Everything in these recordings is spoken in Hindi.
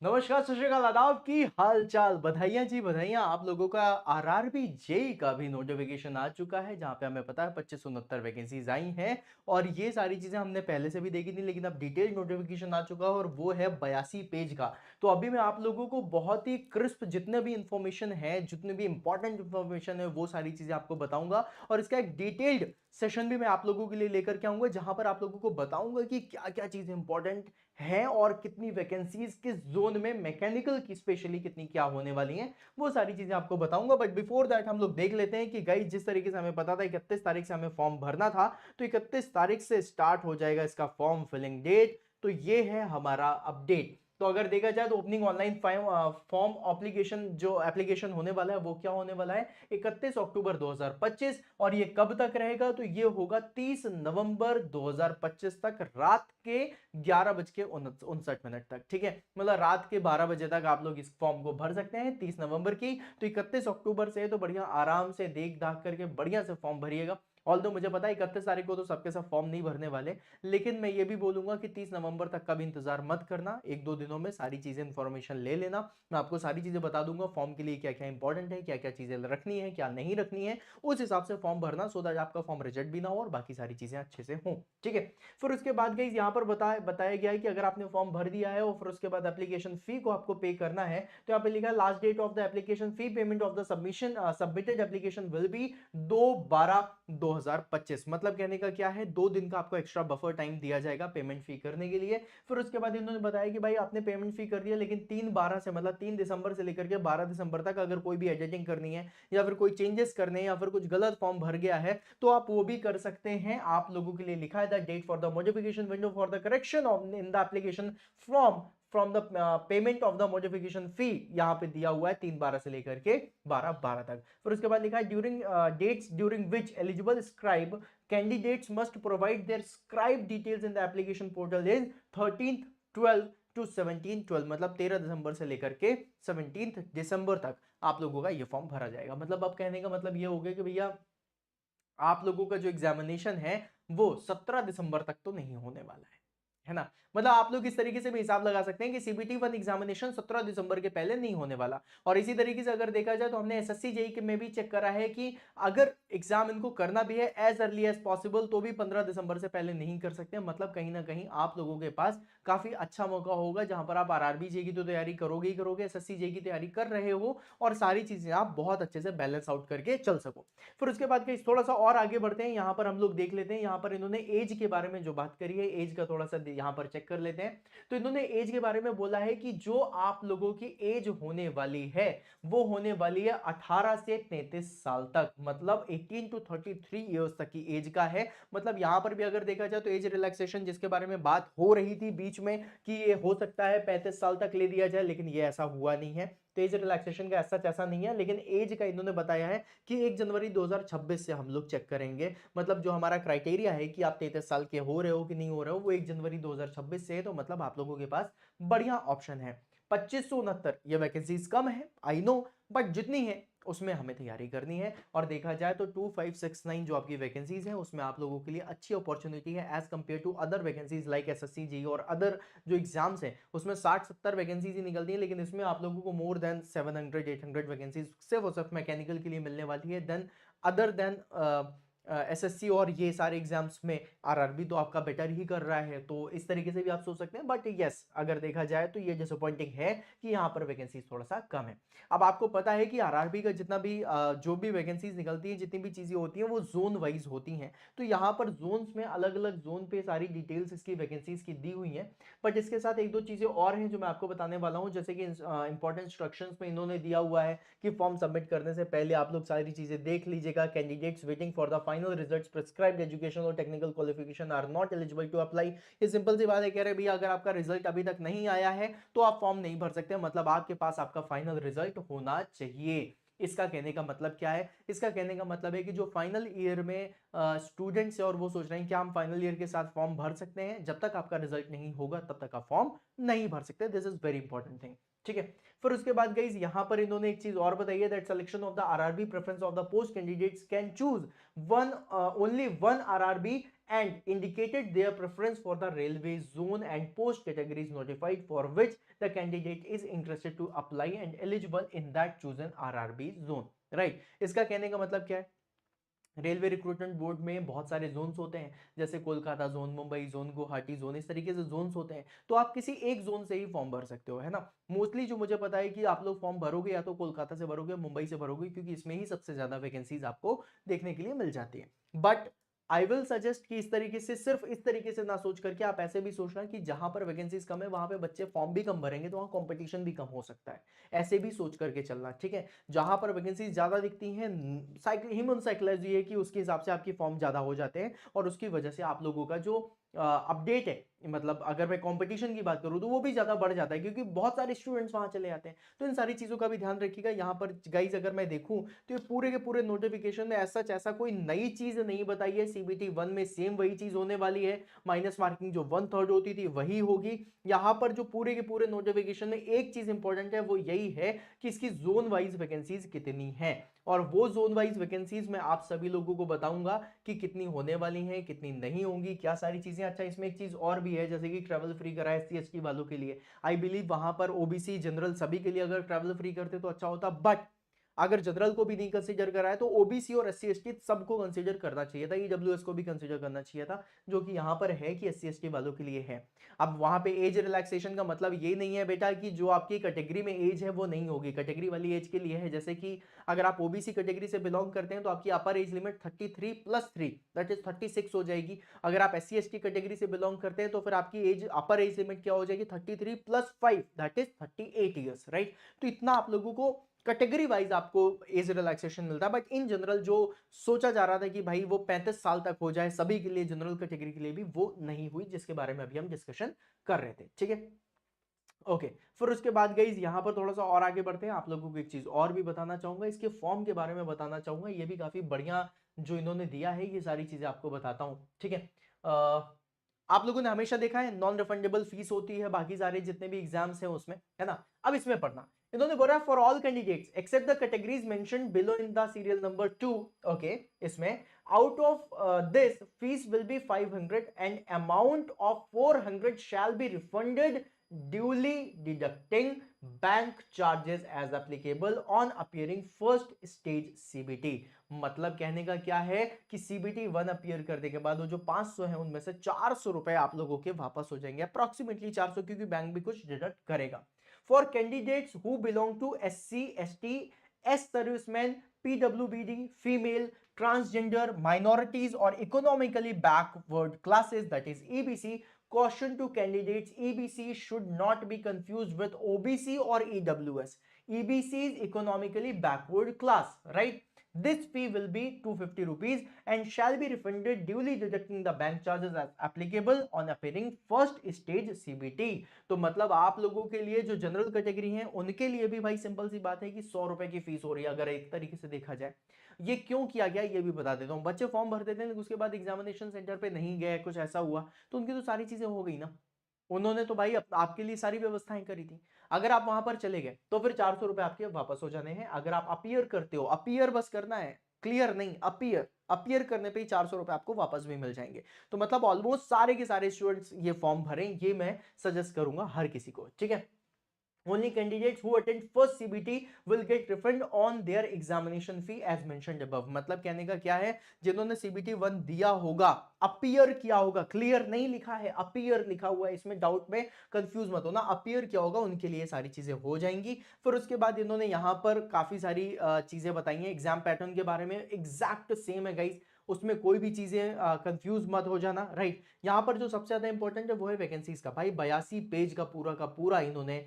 नमस्कार, सत श्री अकाल, आदाब, की हाल चाल। बधाइयाँ जी, बधाइयाँ। आप लोगों का आरआरबी जेई का भी नोटिफिकेशन आ चुका है, जहाँ पे हमें पता है 2569 वैकेंसीज आई हैं। और ये सारी चीजें हमने पहले से भी देखी थी, लेकिन अब डिटेल नोटिफिकेशन आ चुका है और वो है 82 पेज का। तो अभी मैं आप लोगों को बहुत ही क्रिस्प जितने भी इंफॉर्मेशन है, जितने भी इंपॉर्टेंट इंफॉर्मेशन है, वो सारी चीजें आपको बताऊंगा। और इसका एक डिटेल्ड सेशन भी मैं आप लोगों के लिए लेकर के आऊंगा, जहां पर आप लोगों को बताऊंगा कि क्या क्या चीजें इंपॉर्टेंट हैं और कितनी वैकेंसीज किस जोन में, मैकेनिकल की स्पेशली कितनी क्या होने वाली हैं, वो सारी चीजें आपको बताऊंगा। बट बिफोर दैट हम लोग देख लेते हैं कि गाइस, जिस तरीके से हमें पता था 31 तारीख से हमें फॉर्म भरना था, तो 31 तारीख से स्टार्ट हो जाएगा इसका फॉर्म फिलिंग डेट। तो ये है हमारा अपडेट। तो अगर देखा जाए तो ओपनिंग ऑनलाइन फॉर्म एप्लीकेशन, जो एप्लीकेशन होने वाला है वो क्या होने वाला है, 31 अक्टूबर 2025। और ये कब तक रहेगा, तो ये होगा 30 नवंबर 2025 तक, रात के 11:59 तक। ठीक है, मतलब रात के 12 बजे तक आप लोग इस फॉर्म को भर सकते हैं 30 नवंबर की। तो 31 अक्टूबर से तो बढ़िया आराम से देख दाख करके बढ़िया से फॉर्म भरिएगा। ऑल्दो मुझे पता है 31 तारीख को तो सबके सब फॉर्म नहीं भरने वाले, लेकिन मैं ये भी बोलूंगा कि 30 नवंबर तक का भी इंतजार मत करना। एक दो दिनों में सारी चीजें इंफॉर्मेशन ले लेना। मैं आपको सारी चीजें बता दूंगा, फॉर्म के लिए क्या क्या इंपॉर्टेंट है, क्या क्या चीजें रखनी है, क्या नहीं रखनी है। उस हिसाब से फॉर्म भरना, सो दैट आपका फॉर्म रिजेक्ट भी ना हो और बाकी सारी चीजें अच्छे से हों। ठीक है। फिर उसके बाद गाइस यहाँ पर बताया गया है कि अगर आपने फॉर्म भर दिया है और फिर उसके बाद एप्लीकेशन फी को आपको पे करना है, तो यहाँ पे लिखा है last date of the application fee payment of the submission submitted application will be 2/12/2025। मतलब कहने का क्या है, 2 दिन का आपको एक्स्ट्रा बफर टाइम दिया जाएगा पेमेंट फी करने के लिए। फिर उसके बाद इन्होंने बताया कि भाई आपने पेमेंट फी कर दिया, लेकिन 3/12 से, मतलब 3 दिसंबर से लेकर के 12 दिसंबर तक अगर कोई भी एडिटिंग करनी है या फिर कोई चेंजेस करने हैं या फिर कुछ गलत फॉर्म भर गया है, तो आप वो भी कर सकते हैं। आप लोगों के लिए लिखा है the date for the modification window for the correction of in the application form from the payment of the modification fee, यहां पे दिया हुआ है 3/12 से लेकर के 12/12 तक। फिर उसके बाद लिखा है during dates during which eligible scribe candidates must provide their scribe details in the application portal is 13/12 to 17/12, मतलब 13 दिसंबर से लेकर के 17 दिसंबर तक आप लोगों का ये फॉर्म भरा जाएगा। मतलब अब कहने का मतलब ये हो गया कि भैया आप लोगों का जो एग्जामिनेशन है वो 17 दिसंबर तक तो नहीं होने वाला है ना। मतलब आप लोग इस तरीके से भी हिसाब लगा सकते हैं कि सीबीटी 1 एग्जामिनेशन 17 दिसंबर के पहले नहीं होने वाला। और इसी तरीके से अगर देखा जाए तो हमने एसएससी जेई के में भी चेक करा है कि अगर एग्जाम इनको करना भी है एज अर्ली एज पॉसिबल, तो भी 15 दिसंबर से पहले नहीं कर सकते। मतलब कहीं ना कहीं आप लोगों के पास काफी अच्छा मौका होगा, जहां पर आप आरआरबी जेई की तो तैयारी करोगे ही करोगे, एसएससी जेई की तैयारी कर रहे हो, और सारी चीजें आप बहुत अच्छे से बैलेंस आउट करके चल सको। फिर उसके बाद थोड़ा सा और आगे बढ़ते हैं, यहां पर हम लोग देख लेते हैं, यहां पर इन्होंने एज के बारे में जो बात करी है, एज का थोड़ा सा यहां पर चेक कर लेते हैं। तो इन्होंने एज के बारे में बोला है कि जो आप लोगों की एज होने वाली है वो होने वाली है 18 से 33 साल तक, मतलब 18 टू 33 ईयर्स तक की एज का है। मतलब यहां पर भी अगर देखा जाए तो एज रिलैक्सेशन जिसके बारे में बात हो रही थी बीच में कि ये हो सकता है 35 साल तक ले दिया जाए, लेकिन ये ऐसा हुआ नहीं है। तो एज रिलैक्सेशन का ऐसा नहीं है, लेकिन एज का इन्होंने बताया है कि 1 जनवरी 2026 से हम लोग चेक करेंगे। मतलब जो हमारा क्राइटेरिया है कि आप 33 साल के हो रहे हो कि नहीं हो रहे हो, वो 1 जनवरी 2026 से है। तो मतलब आप लोगों के पास बढ़िया ऑप्शन है। 2569 ये वैकेंसीज कम है, आई नो, बट जितनी है उसमें हमें तैयारी करनी है। और देखा जाए तो 2569 जो आपकी वैकेंसीज है उसमें आप लोगों के लिए अच्छी अपॉर्चुनिटी है as compare to other vacancies like SSC जी और अदर जो एग्जाम्स हैं उसमें 60-70 वैकेंसीज ही निकलती है, लेकिन इसमें आप लोगों को मोर देन 700-800 वैकेंसीज सिर्फ और सिर्फ मैकेनिकल के लिए मिलने वाली है। देन अदर देन एसएससी और ये सारे एग्जाम्स में आरआरबी तो आपका बेटर ही कर रहा है, तो इस तरीके से भी आप सोच सकते हैं। बट यस, अगर देखा जाए तो ये डिसअपॉइंटिंग है कि यहाँ पर वैकेंसीज थोड़ा सा कम है। अब आपको पता है कि आरआरबी का जितना भी जो भी वैकेंसीज निकलती है, जितनी भी चीजें होती हैं वो जोन वाइज होती हैं। तो यहाँ पर जोन्स में अलग अलग जोन पे सारी डिटेल्स इसकी वैकेंसीज की दी हुई हैं। बट इसके साथ एक दो चीजें और हैं जो मैं आपको बताने वाला हूँ, जैसे कि इंपॉर्टेंट इंस्ट्रक्शंस में इन्होंने दिया हुआ है कि फॉर्म सबमिट करने से पहले आप लोग सारी चीजें देख लीजिएगा। Candidates waiting for the final results prescribed education और technical qualification are not eligible to apply. ये सिंपल सी बात है, कह रहे भैया अगर आपका रिजल्ट अभी तक नहीं आया है तो आप फॉर्म नहीं भर सकते। मतलब आपके पास आपका फाइनल रिजल्ट होना चाहिए। इसका कहने का मतलब क्या है, इसका कहने का मतलब है कि जो फाइनल ईयर में स्टूडेंट्स है और वो सोच रहे हैं कि हम फाइनल ईयर के साथ फॉर्म भर सकते हैं, जब तक आपका रिजल्ट नहीं होगा तब तक आप फॉर्म नहीं भर सकते। This is very important thing. ठीक है। फिर उसके बाद गाइस यहाँ पर इन्होंने एक चीज और बताई है, that selection of the RRB preference of the post candidates can choose one only one RRB and indicated their preference for the railway zone and post categories notified for which the candidate is interested to apply and eligible in that chosen RRB zone, right? इसका कहने का मतलब क्या है, रेलवे रिक्रूटमेंट बोर्ड में बहुत सारे जोन्स होते हैं, जैसे Kolkata zone, Mumbai zone, Guwahati zone, इस तरीके से जोन्स होते हैं। तो आप किसी एक जोन से ही फॉर्म भर सकते हो, है ना। मोस्टली जो मुझे पता है कि आप लोग फॉर्म भरोगे या तो कोलकाता से भरोगे, मुंबई से भरोगे, क्योंकि इसमें ही सबसे ज्यादा वैकेंसीज आपको देखने के लिए मिल जाती है। बट आई विल सजेस्ट कि इस तरीके से, सिर्फ इस तरीके से ना सोच करके आप ऐसे भी सोचना कि जहां पर वैकेंसीज कम है वहां पे बच्चे फॉर्म भी कम भरेंगे तो वहां कंपटीशन भी कम हो सकता है, ऐसे भी सोच करके चलना, ठीक है। जहां पर वैकेंसीज ज्यादा दिखती हैं, ह्यूमन साइकोलॉजी है कि उसके हिसाब से आपके फॉर्म ज्यादा हो जाते हैं और उसकी वजह से आप लोगों का जो अपडेट है, मतलब अगर मैं कंपटीशन की बात करूं तो वो भी ज्यादा बढ़ जाता है, क्योंकि बहुत सारे स्टूडेंट्स वहां चले जाते हैं। तो इन सारी चीजों का भी ध्यान रखिएगा। यहाँ पर गाइज अगर मैं देखूं तो ये पूरे के पूरे नोटिफिकेशन में ऐसा कोई नई चीज नहीं बताई है। सीबीटी 1 में सेम वही चीज होने वाली है, माइनस मार्किंग जो 1/3 होती थी वही होगी। यहाँ पर जो पूरे के पूरे नोटिफिकेशन में एक चीज इंपॉर्टेंट है वो यही है कि इसकी जोन वाइज वैकेंसीज कितनी है, और वो जोन वाइज वैकेंसीज मैं आप सभी लोगों को बताऊंगा कि कितनी होने वाली हैं, कितनी नहीं होंगी, क्या सारी चीजें। अच्छा, इसमें एक चीज और भी है, जैसे कि ट्रैवल फ्री करा है SC ST वालों के लिए। आई बिलीव वहां पर ओबीसी जनरल सभी के लिए अगर ट्रैवल फ्री करते तो अच्छा होता, बट अगर जनरल को भी नहीं कंसीडर करा है तो ओबीसी और SC ST सबको कंसीडर करना चाहिए था, ईडब्ल्यूएस को भी कंसीडर करना चाहिए था, जो कि यहां पर है कि SC ST वालों के लिए है। अब वहां पे एज रिलैक्सेशन का मतलब ये नहीं है बेटा कि जो आपकी कैटेगरी में एज है वो नहीं होगी, कैटेगरी वाली एज के लिए है। जैसे कि अगर आप ओबीसी कैटेगरी से बिलोंग करते हैं तो आपकी अपर एज लिमिट 33+3 दैट इज 36 हो जाएगी। अगर आप SC ST कैटेगरी से बिलोंग करते हैं तो फिर आपकी एज, अपर एज लिमिट क्या हो जाएगी, 33+5 दैट इज 38 ईयर्स, राइट। तो इतना आप लोगों को कैटेगरी वाइज आपको एज रिलैक्सेशन मिलता है, बट इन जनरल जो सोचा जा रहा था कि भाई वो 35 साल तक हो जाए सभी के लिए, जनरल कैटेगरी के लिए भी, वो नहीं हुई, जिसके बारे में अभी हम डिस्कशन कर रहे थे, ठीक है। ओके, फिर उसके बाद गाइज यहाँ पर थोड़ा सा और आगे बढ़ते हैं। आप लोगों को एक चीज और भी बताना चाहूंगा, इसके फॉर्म के बारे में बताना चाहूंगा, ये भी काफी बढ़िया जो इन्होंने दिया है, ये सारी चीजें आपको बताता हूँ, ठीक है। आप लोगों ने हमेशा देखा है नॉन रिफंडेबल फीस होती है बाकी सारे जितने भी एग्जाम्स हैं उसमें, है ना। अब इसमें पढ़ना, इन्होंने बोला for all candidates except the categories mentioned below in the serial number 2, okay, इसमें out of this fee will be 500 and amount of 400 shall be refunded duly deducting bank charges as applicable on appearing first stage CBT। मतलब कहने का क्या है कि CBT 1 अपीयर करने के बाद वो जो 500 है उनमें से 400 रुपए आप लोगों के वापस हो जाएंगे, अप्रोक्सीमेटली 400, क्योंकि बैंक भी कुछ डिडक्ट करेगा। For candidates who belong to SC ST, ex servicemen, PWBD, female, transgender, minorities or economically backward classes, that is EBC, caution to candidates, EBC should not be confused with OBC or EWS. EBC is economically backward class, right? This fee will be 250 rupees and shall be refunded duly deducting the bank charges as applicable on appearing first stage CBT। तो मतलब आप लोगों के लिए जो जनरल कैटेगरी है उनके लिए भी भाई सिंपल सी बात है कि 100 रुपए की फीस हो रही है, अगर एक तरीके से देखा जाए। ये क्यों किया गया ये भी बता देता हूं। बच्चे फॉर्म भर देते हैं लेकिन उसके बाद एग्जामिनेशन सेंटर पे नहीं गए, कुछ ऐसा हुआ तो उनकी तो सारी चीजें हो गई ना। उन्होंने तो भाई आपके लिए सारी व्यवस्थाएं करी थी। अगर आप वहां पर चले गए तो फिर 400 रुपए आपके वापस हो जाने हैं। अगर आप अपीयर करते हो, अपीयर बस करना है, क्लियर नहीं, अपीयर, अपीयर करने पे ही 400 रुपए आपको वापस भी मिल जाएंगे। तो मतलब ऑलमोस्ट सारे के सारे स्टूडेंट्स ये फॉर्म भरें, ये मैं सजेस्ट करूंगा हर किसी को, ठीक है। Only candidates who attend first CBT will get refund on their examination fee as mentioned above। मतलब कहने का क्या है, जिन्होंने CBT 1 दिया होगा, अपीयर किया होगा, क्लियर नहीं लिखा है, अपीयर लिखा हुआ है, इसमें डाउट में कंफ्यूज मत होना, अपीयर किया होगा उनके लिए सारी चीजें हो जाएंगी। फिर उसके बाद इन्होंने यहां पर काफी सारी चीजें बताई हैं एग्जाम पैटर्न के बारे में, एग्जैक्ट सेम है गाइस, उसमें कोई भी चीजें कंफ्यूज मत हो जाना, राइट। यहां पर जो सबसे ज्यादा इंपॉर्टेंट है वो है वैकेंसीज का। भाई 82 पेज का पूरा इन्होंने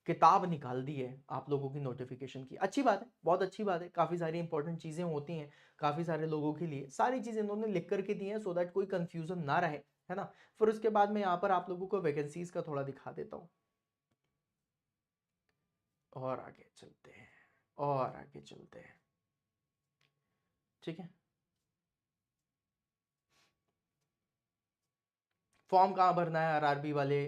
किताब निकाल दी है आप लोगों की नोटिफिकेशन की। अच्छी बात है, बहुत अच्छी बात है, काफी सारी इंपॉर्टेंट चीजें होती हैं काफी सारे लोगों के लिए, सारी चीजें इन्होंने लिख करके दी हैं सो दैट कोई कंफ्यूजन ना रहे, है ना। फिर उसके बाद में यहाँ पर आप लोगों को वैकेंसीज का थोड़ा दिखा देता हूँ, और आगे चलते हैं, और आगे चलते हैं, ठीक है। फॉर्म कहाँ भरना है, आरआरबी वाले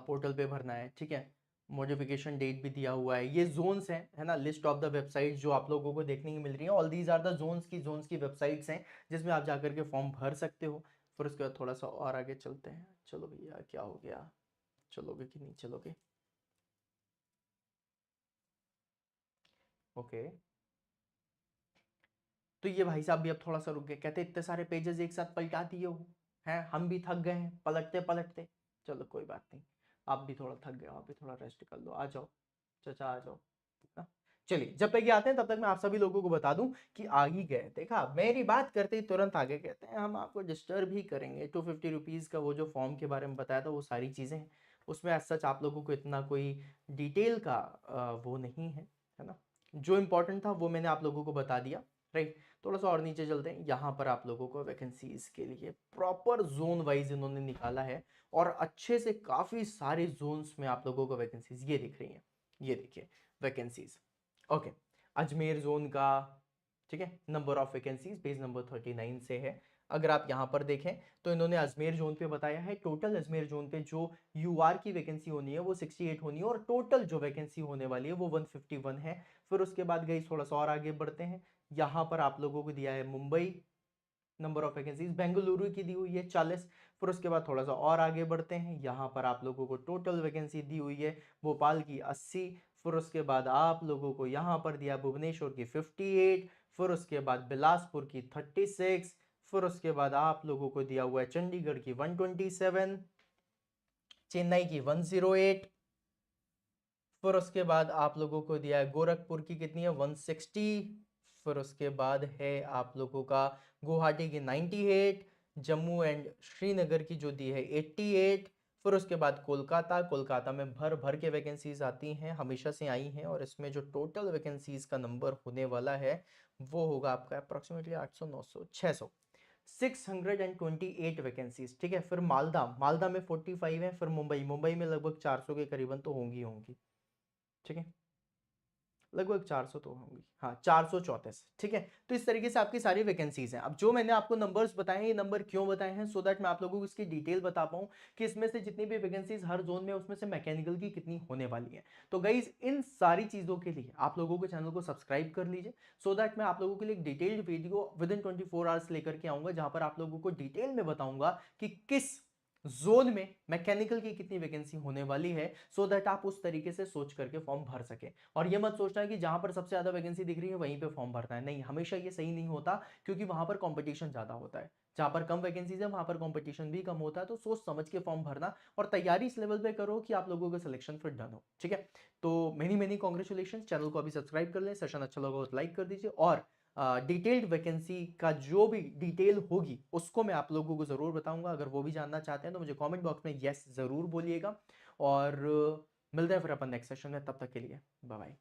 पोर्टल पे भरना है, ठीक है। मॉडिफिकेशन डेट भी दिया हुआ है। ये जोन्स हैं, है ना, लिस्ट ऑफ द वेबसाइट जो आप लोगों को देखने की मिल रही है। All these are the zones की वेबसाइट्स हैं जिसमें आप जाकर के फॉर्म भर सकते हो। फिर उसके बाद थोड़ा सा और आगे चलते हैं। चलो भैया, क्या हो गया, चलोगे कि नहीं चलोगे? ओके, तो ये भाई साहब भी अब थोड़ा सा रुक गए, कहते इतने सारे पेजेस एक साथ पलटा दिए हो, हैं हम भी थक गए हैं पलटते पलटते। चलो कोई बात नहीं, आप भी थोड़ा थक गए हो, आप भी थोड़ा रेस्ट कर लो, आ जाओ चाचा आ जाओ ना। चलिए, जब तक ये आते हैं तब तक मैं आप सभी लोगों को बता दूं कि आ ही गए। देखा, मेरी बात करते ही तुरंत आगे कहते हैं हम आपको डिस्टर्ब ही करेंगे। 250 रुपीज़ का वो जो फॉर्म के बारे में बताया था वो सारी चीज़ें हैं उसमें। एज सच आप लोगों को इतना कोई डिटेल का वो नहीं है ना। जो इम्पोर्टेंट था वो मैंने आप लोगों को बता दिया, राइट। थोड़ा सा और नीचे चलते हैं। यहाँ पर आप लोगों को वैकेंसीज के लिए प्रॉपर जोन वाइज इन्होंने निकाला है और अच्छे से काफ़ी सारे जोन्स में आप लोगों को वैकेंसीज ये दिख रही हैं। ये देखिए वैकेंसीज, ओके। अजमेर जोन का, ठीक है, number of vacancies page number 39 से है। अगर आप यहाँ पर देखें तो इन्होंने अजमेर जोन पे बताया है टोटल अजमेर जोन पे जो यूआर की वैकेंसी होनी है वो 68 होनी है और टोटल जो वैकेंसी होने वाली है वो 151 है। फिर उसके बाद गई थोड़ा सा और आगे बढ़ते हैं। यहाँ पर आप लोगों को दिया है Mumbai, number of vacancies Bengaluru की दी हुई है 40। फिर उसके बाद थोड़ा सा और आगे बढ़ते हैं। यहाँ पर आप लोगों को टोटल वैकेंसी दी हुई है भोपाल की 80। फिर उसके बाद आप लोगों को यहाँ पर दिया भुवनेश्वर की 58। फिर उसके बाद बिलासपुर की 36। फिर उसके बाद आप लोगों को दिया हुआ है चंडीगढ़ की 127, चेन्नई की 108। फिर उसके बाद आप लोगों को दिया है गोरखपुर की कितनी है 160। फिर उसके बाद है आप लोगों का गुवाहाटी की 98, जम्मू एंड श्रीनगर की जो दी है 88। फिर उसके बाद कोलकाता, कोलकाता में भर भर के वैकेंसीज आती हैं, हमेशा से आई हैं और इसमें जो टोटल वैकेंसीज का नंबर होने वाला है वो होगा आपका अप्रोक्सीमेटली 800 900 600 628 वैकेंसीज, ठीक है। फिर मालदा, मालदा में 45 है। फिर मुंबई, मुंबई में लगभग 400 के करीबन तो होंगी होंगी, ठीक है, लगभग 400 तो होंगी, हाँ 434, ठीक है। तो इस तरीके से आपकी सारी वैकेंसीज हैं। अब जो मैंने आपको नंबर्स बताए हैं, ये नंबर क्यों बताए हैं, सो दैट मैं आप लोगों को इसकी डिटेल बता पाऊं कि इसमें से जितनी भी वैकेंसीज हर जोन में उसमें से मैकेनिकल की कितनी होने वाली है। तो गाइज इन सारी चीजों के लिए आप लोगों को चैनल को सब्सक्राइब कर लीजिए, सो दैट मैं आप लोगों के लिए एक detailed video with in 24 hours लेकर के आऊंगा जहां पर आप लोगों को डिटेल में बताऊंगा कि किस जोन में मैकेनिकल की कितनी वैकेंसी होने वाली है, सो दैट आप उस तरीके से सोच करके फॉर्म भर सके। और ये मत सोचना है कि जहां पर सबसे ज्यादा वैकेंसी दिख रही है वहीं पे फॉर्म भरना है, नहीं, हमेशा ये सही नहीं होता क्योंकि वहां पर कंपटीशन ज्यादा होता है। जहां पर कम वैकेंसीज है वहां पर कंपटीशन भी कम होता है। तो सोच समझ के फॉर्म भरना और तैयारी इस लेवल पे करो कि आप लोगों का सिलेक्शन फिर डन हो, ठीक है। तो मेनी मेनी कॉन्ग्रेचुलेशन। चैनल को अभी सब्सक्राइब कर लें, सेशन अच्छा लगा तो लाइक कर दीजिए और डिटेल्ड वैकेंसी का जो भी डिटेल होगी उसको मैं आप लोगों को जरूर बताऊंगा। अगर वो भी जानना चाहते हैं तो मुझे कमेंट बॉक्स में यस जरूर बोलिएगा। और मिलते हैं फिर अपन नेक्स्ट सेशन में, तब तक के लिए बाय बाय।